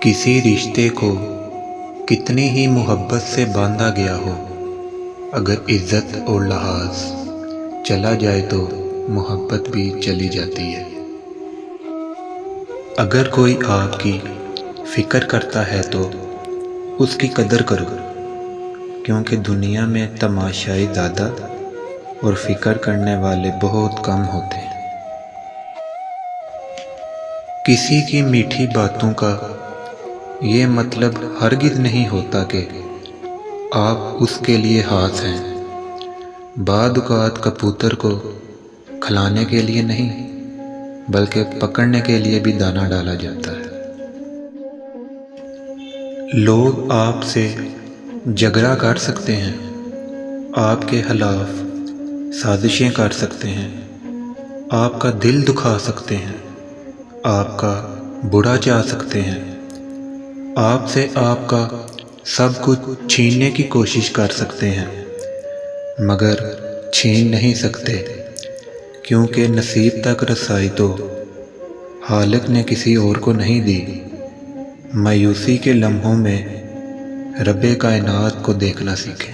किसी रिश्ते को कितनी ही मोहब्बत से बांधा गया हो, अगर इज़्ज़त और लिहाज चला जाए तो मोहब्बत भी चली जाती है। अगर कोई आपकी फ़िक्र करता है तो उसकी कदर करो, क्योंकि दुनिया में तमाशाई ज़्यादा और फ़िक्र करने वाले बहुत कम होते हैं। किसी की मीठी बातों का ये मतलब हरगिज़ नहीं होता कि आप उसके लिए हाथ हैं। बाद औक़ात कबूतर को खिलाने के लिए नहीं, बल्कि पकड़ने के लिए भी दाना डाला जाता है। लोग आपसे झगड़ा कर सकते हैं, आपके खिलाफ साजिशें कर सकते हैं, आपका दिल दुखा सकते हैं, आपका बुरा चाह सकते हैं, आपसे आपका सब कुछ छीनने की कोशिश कर सकते हैं, मगर छीन नहीं सकते, क्योंकि नसीब तक रसाई तो खालिक ने किसी और को नहीं दी। मायूसी के लम्हों में रब्बे कायनात को देखना सीखें।